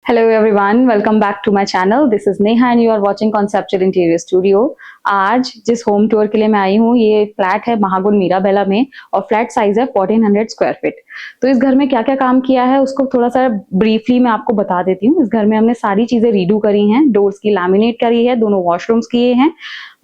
Hello everyone, welcome back to my channel. This is Neha and you are watching Conceptual Interior Studio. आज जिस home tour के लिए मैं आई हूँ ये फ्लैट है महागुन मीराबेला में और फ्लैट साइज है 1400 स्क्वायर फीट। तो इस घर में क्या क्या काम किया है उसको थोड़ा सा ब्रीफली मैं आपको बता देती हूँ। इस घर में हमने सारी चीजें रीडू करी हैं, डोर्स की लैमिनेट करी है, दोनों वॉशरूम्स किए हैं,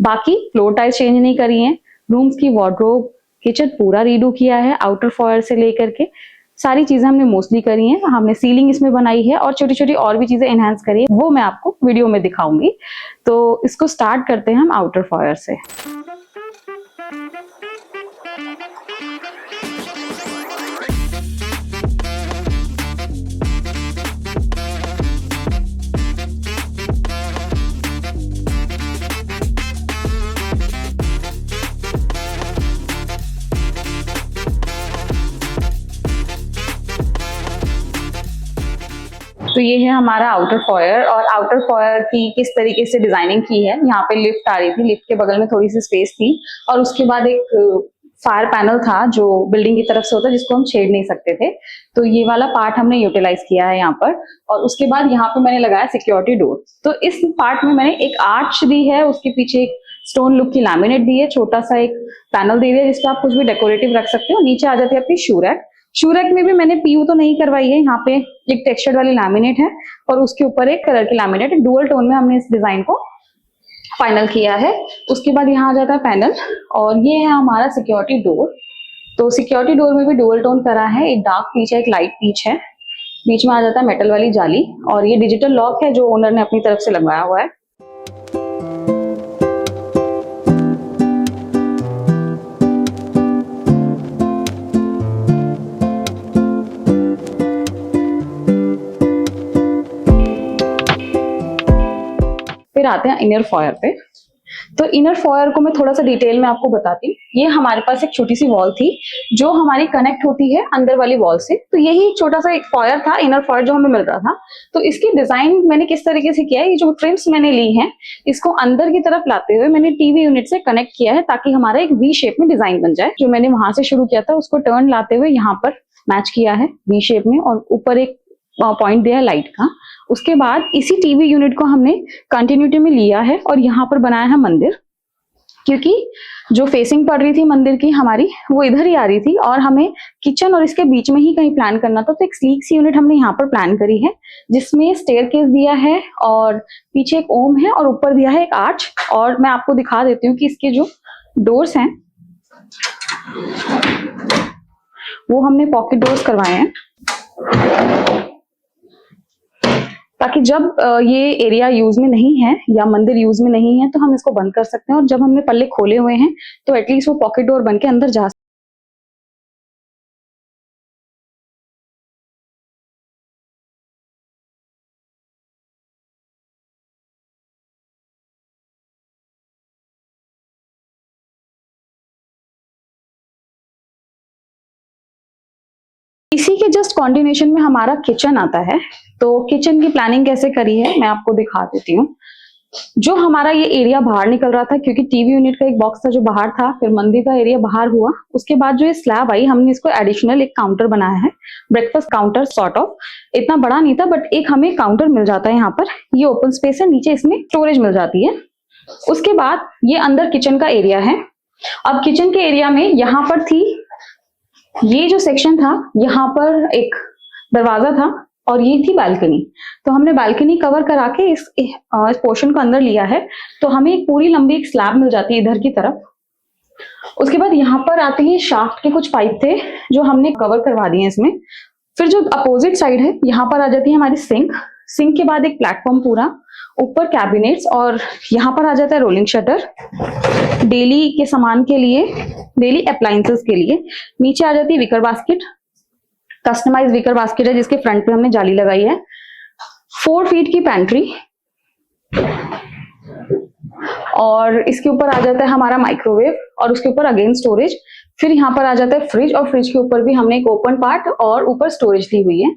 बाकी फ्लोर टाइल्स चेंज नहीं करी हैं, रूम्स की वार्डरोब, किचन पूरा रीडू किया है, आउटर फॉयर से लेकर के सारी चीजें हमने मोस्टली करी हैं। हमने सीलिंग इसमें बनाई है और छोटी छोटी और भी चीजें एनहांस करी है, वो मैं आपको वीडियो में दिखाऊंगी। तो इसको स्टार्ट करते हैं हम आउटर फॉयर से। तो ये है हमारा आउटर फॉयर और आउटर फॉयर की किस तरीके से डिजाइनिंग की है। यहाँ पे लिफ्ट आ रही थी, लिफ्ट के बगल में थोड़ी सी स्पेस थी और उसके बाद एक फायर पैनल था जो बिल्डिंग की तरफ से होता है जिसको हम छेड़ नहीं सकते थे। तो ये वाला पार्ट हमने यूटिलाइज किया है यहाँ पर और उसके बाद यहाँ पे मैंने लगाया सिक्योरिटी डोर। तो इस पार्ट में मैंने एक आर्च दी है, उसके पीछे एक स्टोन लुक की लैमिनेट दी है, छोटा सा एक पैनल दे दिया जिसपे आप कुछ भी डेकोरेटिव रख सकते हो। नीचे आ जाती है आपकी शू रैक। शू रैक में भी मैंने पीयू तो नहीं करवाई है, यहाँ पे एक टेक्सचर्ड वाली लैमिनेट है और उसके ऊपर एक कलर की लैमिनेट है। डुअल टोन में हमने इस डिजाइन को फाइनल किया है। उसके बाद यहाँ आ जाता है पैनल और ये है हमारा सिक्योरिटी डोर। तो सिक्योरिटी डोर में भी डुअल टोन करा है, एक डार्क पीच है, एक लाइट पीच है। बीच में आ जाता है मेटल वाली जाली और ये डिजिटल लॉक है जो ओनर ने अपनी तरफ से लगाया हुआ है। फिर आते हैं इनर फॉयर पे। तो इनर फॉयर को मैं थोड़ा सा डिटेल में आपको बताती हूँ। ये हमारे पास एक छोटी सी वॉल थी जो हमारी कनेक्ट होती है अंदर वाली वॉल से। तो यही एक छोटा सा एक फॉयर था, इनर फॉयर जो हमें मिल रहा था। तो इसकी डिजाइन मैंने किस तरीके से किया है, ये जो ट्रिम्स मैंने ली हैं इसको अंदर की तरफ लाते हुए मैंने टीवी यूनिट से कनेक्ट किया है ताकि हमारा एक वी शेप में डिजाइन बन जाए। जो मैंने वहां से शुरू किया था उसको टर्न लाते हुए यहाँ पर मैच किया है वी शेप में और ऊपर एक पॉइंट दिया है लाइट का। उसके बाद इसी टीवी यूनिट को हमने कंटिन्यूटी में लिया है और यहाँ पर बनाया है मंदिर, क्योंकि जो फेसिंग पड़ रही थी मंदिर की हमारी वो इधर ही आ रही थी और हमें किचन और इसके बीच में ही कहीं प्लान करना था। तो एक स्लीक सी यूनिट हमने यहाँ पर प्लान करी है जिसमें स्टेयरकेस दिया है और पीछे एक ओम है और ऊपर दिया है एक आर्च। और मैं आपको दिखा देती हूँ कि इसके जो डोर्स हैं वो हमने पॉकेट डोर्स करवाए हैं ताकि जब ये एरिया यूज में नहीं है या मंदिर यूज में नहीं है तो हम इसको बंद कर सकते हैं और जब हमने पल्ले खोले हुए हैं तो एटलीस्ट वो पॉकेट डोर बन के अंदर जा सकते हैं। इसी के जस्ट कॉन्टिन्यूशन में हमारा किचन आता है। तो किचन की प्लानिंग कैसे करी है मैं आपको दिखा देती हूँ। जो हमारा ये एरिया बाहर निकल रहा था क्योंकि टीवी यूनिट का एक बॉक्स था जो बाहर था, फिर मंदिर का एरिया बाहर हुआ। उसके बाद जो ये स्लैब आई हमने इसको एडिशनल एक काउंटर बनाया है, ब्रेकफास्ट काउंटर सॉर्ट ऑफ। इतना बड़ा नहीं था बट एक हमें काउंटर मिल जाता है यहाँ पर। ये ओपन स्पेस है, नीचे इसमें स्टोरेज मिल जाती है। उसके बाद ये अंदर किचन का एरिया है। अब किचन के एरिया में यहाँ पर थी, ये जो सेक्शन था यहाँ पर एक दरवाजा था और ये थी बालकनी। तो हमने बालकनी कवर करा के इस पोर्शन को अंदर लिया है। तो हमें एक पूरी लंबी एक स्लैब मिल जाती है इधर की तरफ। उसके बाद यहाँ पर आते ही शाफ्ट के कुछ पाइप थे जो हमने कवर करवा दिए इसमें। फिर जो अपोजिट साइड है यहाँ पर आ जाती है हमारी सिंक। सिंक के बाद एक प्लेटफॉर्म पूरा, ऊपर कैबिनेट्स और यहाँ पर आ जाता है रोलिंग शटर डेली के सामान के लिए, डेली अप्लायंसेस के लिए। नीचे आ जाती है wicker basket, customise wicker basket है जिसके फ्रंट पे हमने जाली लगाई है। 4 फीट की पैंट्री और इसके ऊपर आ जाता है हमारा माइक्रोवेव और उसके ऊपर अगेन स्टोरेज। फिर यहाँ पर आ जाता है फ्रिज और फ्रिज के ऊपर भी हमने एक ओपन पार्ट और ऊपर स्टोरेज दी हुई है।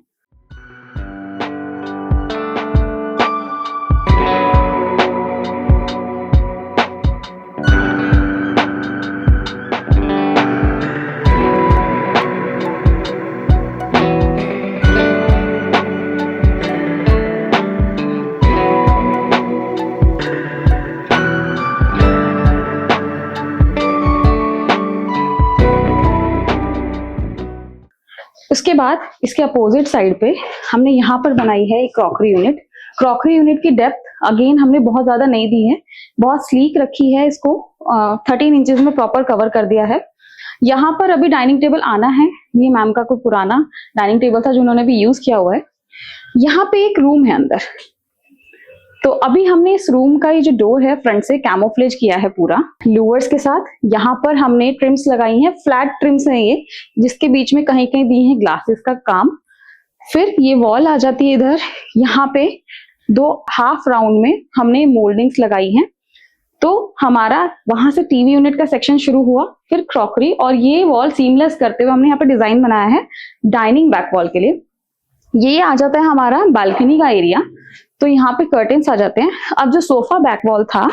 उसके बाद इसके अपोजिट साइड पे हमने यहाँ पर बनाई है एक क्रॉकरी यूनिट। क्रॉकरी यूनिट की डेप्थ अगेन हमने बहुत ज्यादा नहीं दी है, बहुत स्लीक रखी है इसको। 13 इंचेस में प्रॉपर कवर कर दिया है। यहाँ पर अभी डाइनिंग टेबल आना है, ये मैम का कोई पुराना डाइनिंग टेबल था जो उन्होंने भी यूज किया हुआ है। यहाँ पे एक रूम है अंदर, तो अभी हमने इस रूम का ये जो डोर है फ्रंट से कैमोफ्लेज किया है पूरा लूवर्स के साथ। यहाँ पर हमने ट्रिम्स लगाई हैं, फ्लैट ट्रिम्स हैं ये, जिसके बीच में कहीं कहीं दी है ग्लासेस का काम। फिर ये वॉल आ जाती है इधर, यहाँ पे 2 हाफ राउंड में हमने मोल्डिंग्स लगाई हैं। तो हमारा वहां से टीवी यूनिट का सेक्शन शुरू हुआ, फिर क्रॉकरी, और ये वॉल सीमलेस करते हुए हमने यहाँ पे डिजाइन बनाया है डाइनिंग बैक वॉल के लिए। ये आ जाता है हमारा बालकनी का एरिया, तो यहाँ पे कर्टेन्स आ जाते हैं। अब जो सोफा बैक वॉल था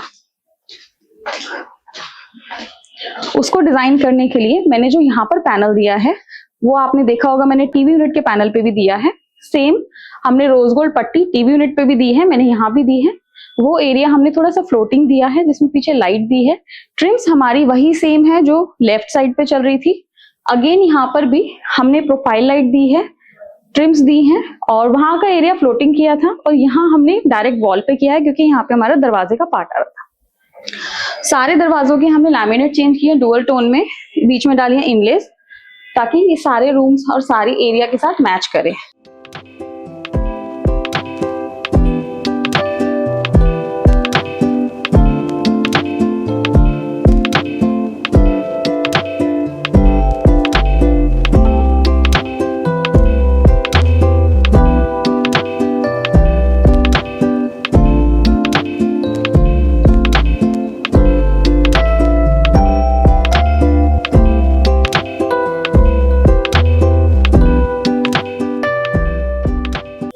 उसको डिजाइन करने के लिए मैंने जो यहाँ पर पैनल दिया है वो आपने देखा होगा, मैंने टीवी यूनिट के पैनल पे भी दिया है। सेम हमने रोज गोल्ड पट्टी टीवी यूनिट पे भी दी है, मैंने यहाँ भी दी है। वो एरिया हमने थोड़ा सा फ्लोटिंग दिया है जिसमें पीछे लाइट दी है। ट्रिम्स हमारी वही सेम है जो लेफ्ट साइड पे चल रही थी। अगेन यहाँ पर भी हमने प्रोफाइल लाइट दी है, ट्रिम्स दी हैं, और वहां का एरिया फ्लोटिंग किया था, और यहाँ हमने डायरेक्ट वॉल पे किया है क्योंकि यहाँ पे हमारा दरवाजे का पार्ट आ रहा था। सारे दरवाजों के हमने लैमिनेट चेंज किए डुअल टोन में, बीच में डाली है इनलेस, ताकि ये सारे रूम्स और सारी एरिया के साथ मैच करे।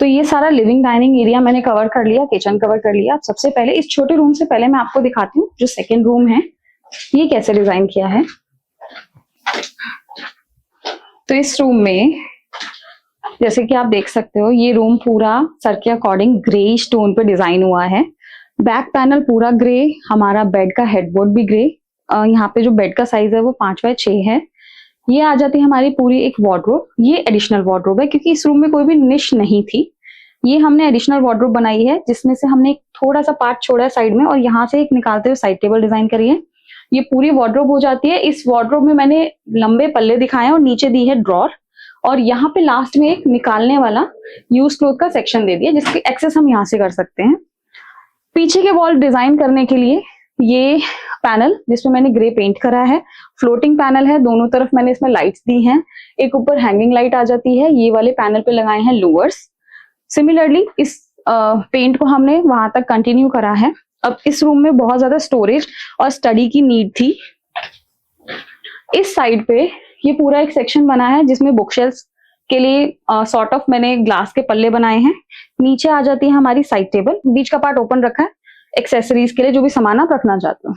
ये सारा लिविंग डाइनिंग एरिया मैंने कवर कर लिया, किचन कवर कर लिया। अब सबसे पहले इस छोटे रूम से पहले मैं आपको दिखाती हूँ जो सेकंड रूम है ये कैसे डिजाइन किया है। तो इस रूम में जैसे कि आप देख सकते हो, ये रूम पूरा सर के अकॉर्डिंग ग्रे स्टोन पे डिजाइन हुआ है। बैक पैनल पूरा ग्रे, हमारा बेड का हेडबोर्ड भी ग्रे। यहाँ पे जो बेड का साइज है वो 5x6 है। ये आ जाती है हमारी पूरी एक वार्डरोब। ये एडिशनल वार्डरोब है क्योंकि इस रूम में कोई भी निश नहीं थी। ये हमने एडिशनल वार्डरोब बनाई है जिसमें से हमने एक थोड़ा सा पार्ट छोड़ा है साइड में, और यहाँ से एक निकालते हुए साइड टेबल डिजाइन करी है। ये पूरी वार्डरोब हो जाती है। इस वार्डरोब में मैंने लंबे पल्ले दिखाए हैं और नीचे दी है ड्रॉर, और यहाँ पे लास्ट में एक निकालने वाला यूज क्लोथ का सेक्शन दे दिया जिसकी एक्सेस हम यहाँ से कर सकते हैं। पीछे के वॉल डिजाइन करने के लिए ये पैनल जिसमें मैंने ग्रे पेंट करा है, फ्लोटिंग पैनल है, दोनों तरफ मैंने इसमें लाइट्स दी हैं। एक ऊपर हैंगिंग लाइट आ जाती है, ये वाले पैनल पे लगाए हैं लूवर्स। सिमिलरली इस पेंट को हमने वहां तक कंटिन्यू करा है। अब इस रूम में बहुत ज्यादा स्टोरेज और स्टडी की नीड थी। इस साइड पे ये पूरा एक सेक्शन बना है जिसमें बुकशेल्फ्स के लिए सॉर्ट ऑफ मैंने ग्लास के पल्ले बनाए हैं। नीचे आ जाती है हमारी साइड टेबल, बीच का पार्ट ओपन रखा है एक्सेसरीज के लिए, जो भी सामान आप रखना चाहते हो।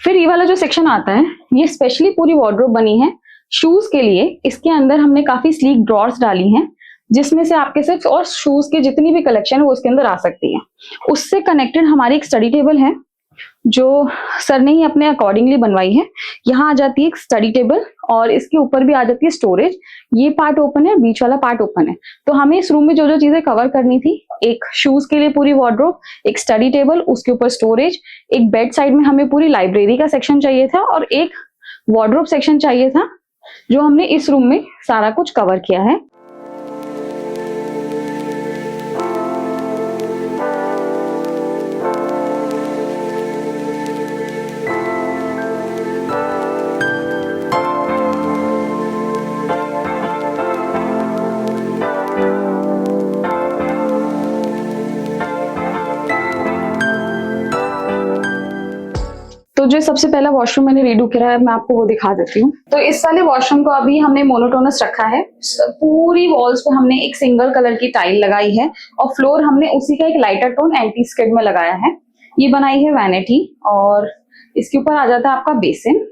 फिर ये वाला जो सेक्शन आता है ये स्पेशली पूरी वार्डरोब बनी है शूज के लिए। इसके अंदर हमने काफी स्लीक ड्रॉर्स डाली हैं जिसमें से आपके सिर्फ और शूज की जितनी भी कलेक्शन है वो उसके अंदर आ सकती है। उससे कनेक्टेड हमारी एक स्टडी टेबल है जो सर ने ही अपने अकॉर्डिंगली बनवाई है। यहाँ आ जाती है एक स्टडी टेबल और इसके ऊपर भी आ जाती है स्टोरेज। ये पार्ट ओपन है, बीच वाला पार्ट ओपन है। तो हमें इस रूम में जो जो चीजें कवर करनी थी, एक शूज के लिए पूरी वार्डरोब, एक स्टडी टेबल, उसके ऊपर स्टोरेज, एक बेड साइड में हमें पूरी लाइब्रेरी का सेक्शन चाहिए था, और एक वार्डरोब सेक्शन चाहिए था, जो हमने इस रूम में सारा कुछ कवर किया है। तो जो सबसे पहला वॉशरूम मैंने रीडू करा है मैं आपको वो दिखा देती हूँ। तो इस वाले वॉशरूम को अभी हमने मोनोटोनस रखा है। पूरी वॉल्स पे हमने एक सिंगल कलर की टाइल लगाई है और फ्लोर हमने उसी का एक लाइटर टोन एंटी स्किड में लगाया है। ये बनाई है वैनिटी, और इसके ऊपर आ जाता है आपका बेसिन।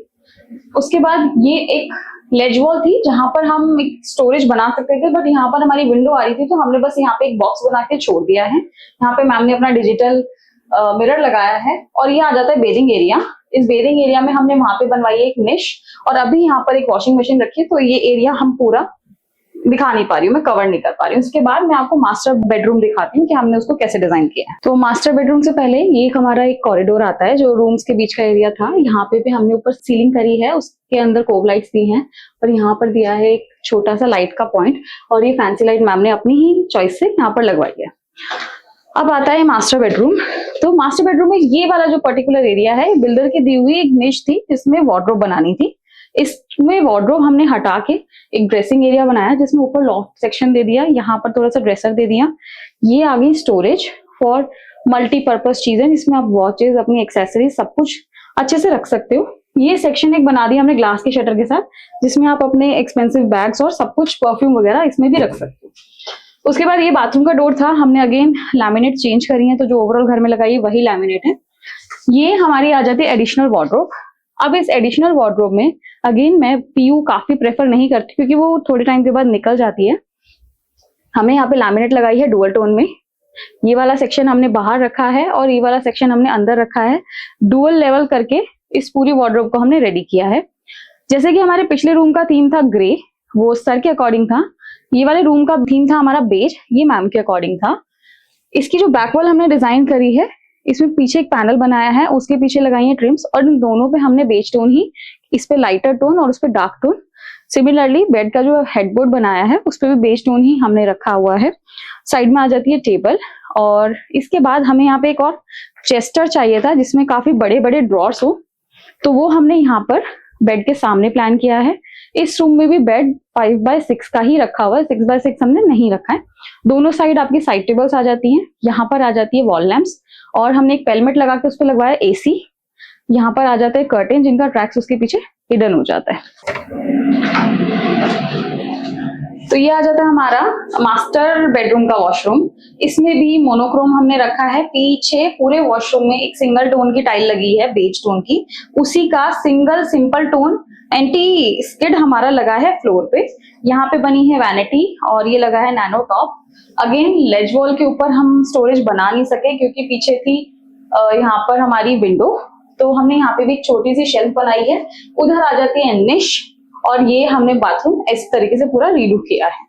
उसके बाद ये एक लेज वॉल थी जहां पर हम एक स्टोरेज बना सकते थे, बट यहाँ पर हमारी विंडो आ रही थी तो हमने बस यहाँ पे एक बॉक्स बना के छोड़ दिया है। यहाँ पे मैम ने अपना डिजिटल मिरर लगाया है, और ये आ जाता है बेदिंग एरिया। इस बेदिंग एरिया में हमने वहां पे बनवाई है एक निश, और अभी यहाँ पर एक वॉशिंग मशीन रखी है, तो ये एरिया हम पूरा दिखा नहीं पा रही हूँ, मैं कवर नहीं कर पा रही हूँ। उसके बाद मैं आपको मास्टर बेडरूम दिखाती हूँ कि हमने उसको कैसे डिजाइन किया है। तो मास्टर बेडरूम से पहले ये हमारा एक कॉरिडोर आता है जो रूम्स के बीच का एरिया था। यहाँ पे भी हमने ऊपर सीलिंग करी है, उसके अंदर कोब लाइट्स दी हैं और यहाँ पर दिया है एक छोटा सा लाइट का पॉइंट, और ये फैंसी लाइट मैम ने अपनी ही चॉइस से यहाँ पर लगवाई है। अब आता है मास्टर बेडरूम। तो मास्टर बेडरूम में ये वाला जो पर्टिकुलर एरिया है, बिल्डर की दी हुई एक निश थी जिसमें वार्डरोब बनानी थी। इसमें वार्डरोब हमने हटा के एक ड्रेसिंग एरिया बनाया जिसमें ऊपर लॉफ्ट सेक्शन दे दिया, यहाँ पर थोड़ा सा ड्रेसर दे दिया। ये आ गई स्टोरेज फॉर मल्टीपर्पज चीजें जिसमें आप वॉचेस, अपनी एक्सेसरीज सब कुछ अच्छे से रख सकते हो। ये सेक्शन एक बना दिया हमने ग्लास के शटर के साथ, जिसमें आप अपने एक्सपेंसिव बैग्स और सब कुछ परफ्यूम वगैरह इसमें भी रख सकते हो। उसके बाद ये बाथरूम का डोर था, हमने अगेन लैमिनेट चेंज करी है, तो जो ओवरऑल घर में लगाई है वही लैमिनेट है। ये हमारी आ जाती है एडिशनल वार्डरोब। अब इस एडिशनल वार्डरोब में अगेन मैं पीयू काफी प्रेफर नहीं करती क्योंकि वो थोड़े टाइम के बाद निकल जाती है। हमने यहाँ पे लैमिनेट लगाई है डुअल टोन में। ये वाला सेक्शन हमने बाहर रखा है और ये वाला सेक्शन हमने अंदर रखा है। डुअल लेवल करके इस पूरी वार्डरोब को हमने रेडी किया है। जैसे कि हमारे पिछले रूम का थीम था ग्रे, वो सर के अकॉर्डिंग था। ये वाले रूम का थीम था हमारा बेज, ये मैम के अकॉर्डिंग था। इसकी जो बैक वॉल हमने डिजाइन करी है, इसमें पीछे एक पैनल बनाया है, उसके पीछे लगाई है ट्रिम्स, और इन दोनों पे हमने बेज टोन ही, इस पे लाइटर टोन और उस पे डार्क टोन। सिमिलरली बेड का जो हेडबोर्ड बनाया है उस पे भी बेज टोन ही हमने रखा हुआ है। साइड में आ जाती है टेबल, और इसके बाद हमें यहाँ पे एक और चेस्टर चाहिए था जिसमें काफी बड़े बड़े ड्रॉर्स हो, तो वो हमने यहाँ पर बेड के सामने प्लान किया है। इस रूम में भी बेड 5x6 का ही रखा हुआ है, 6x6 हमने नहीं रखा है। दोनों साइड आपकी साइड टेबल्स आ जाती हैं। यहाँ पर आ जाती है वॉल लैंप्स, और हमने एक पेलमेट लगा के उस पर लगवाया एसी। यहाँ पर आ जाता है कर्टेन जिनका ट्रैक्स उसके पीछे हिडन हो जाता है। तो ये आ जाता है हमारा मास्टर बेडरूम का वॉशरूम। इसमें भी मोनोक्रोम हमने रखा है। पीछे पूरे वॉशरूम में एक सिंगल टोन की टाइल लगी है, बेज टोन की, उसी का single simple tone anti skid हमारा लगा है फ्लोर पे। यहाँ पे बनी है वैनिटी और ये लगा है नैनो टॉप। अगेन लेज वॉल के ऊपर हम स्टोरेज बना नहीं सके क्योंकि पीछे थी यहाँ पर हमारी विंडो, तो हमने यहाँ पे भी एक छोटी सी शेल्फ बनाई है। उधर आ जाती है निश, और ये हमने बाथरूम इस तरीके से पूरा रीडू किया है।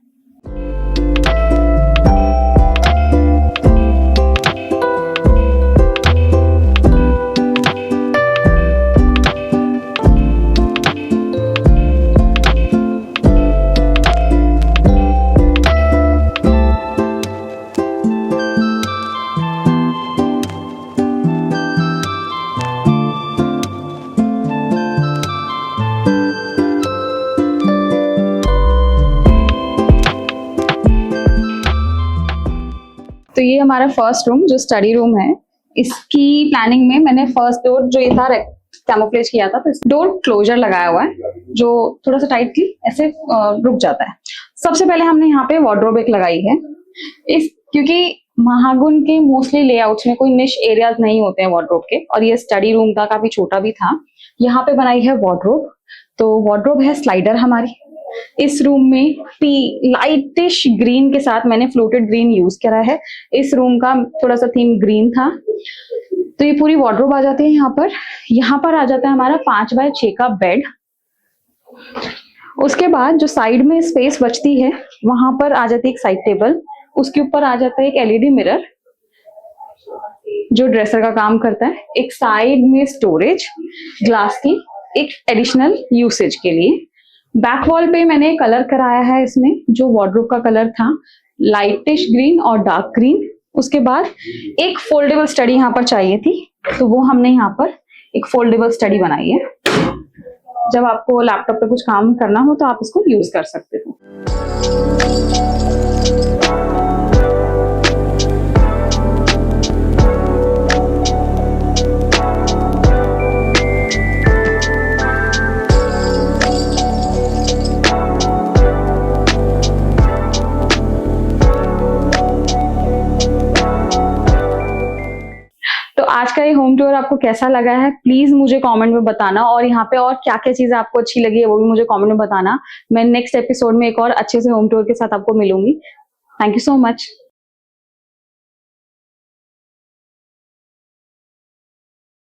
तो ये हमारा फर्स्ट रूम जो स्टडी रूम है, इसकी प्लानिंग में मैंने फर्स्ट डोर जो ये था कैमोफ्लेज किया था, तो इस डोर क्लोजर लगाया हुआ है जो थोड़ा सा टाइटली ऐसे रुक जाता है। सबसे पहले हमने यहाँ पे वार्डरोब एक लगाई है, इस क्योंकि महागुन के मोस्टली लेआउट्स में कोई निश एरियाज नहीं होते हैं वार्डरोब के, और ये स्टडी रूम का काफी छोटा भी था। यहाँ पे बनाई है वार्डरोब। तो वार्डरोब है स्लाइडर हमारी। इस रूम में लाइटिश ग्रीन के साथ मैंने फ्लोटेड ग्रीन यूज करा है। इस रूम का थोड़ा सा थीम ग्रीन था। तो ये पूरी वार्डरोब आ जाती है यहाँ पर। यहाँ पर आ जाता है हमारा 5x6 का बेड। उसके बाद जो साइड में स्पेस बचती है वहां पर आ जाती है एक साइड टेबल, उसके ऊपर आ जाता है एक एलईडी मिरर जो ड्रेसर का काम करता है। एक साइड में स्टोरेज ग्लास की, एक एडिशनल यूसेज के लिए। बैक वॉल पे मैंने कलर कराया है, इसमें जो वार्डरोब का कलर था लाइटिश ग्रीन और डार्क ग्रीन। उसके बाद एक फोल्डेबल स्टडी यहाँ पर चाहिए थी, तो वो हमने यहाँ पर एक फोल्डेबल स्टडी बनाई है। जब आपको लैपटॉप पे कुछ काम करना हो तो आप इसको यूज कर सकते हो। आज का ये होम टूर आपको कैसा लगा है प्लीज मुझे कमेंट में बताना, और यहाँ पे और क्या क्या चीजें आपको अच्छी लगी है वो भी मुझे कमेंट में बताना। मैं नेक्स्ट एपिसोड में एक और अच्छे से होम टूर के साथ आपको मिलूंगी। Thank you so much.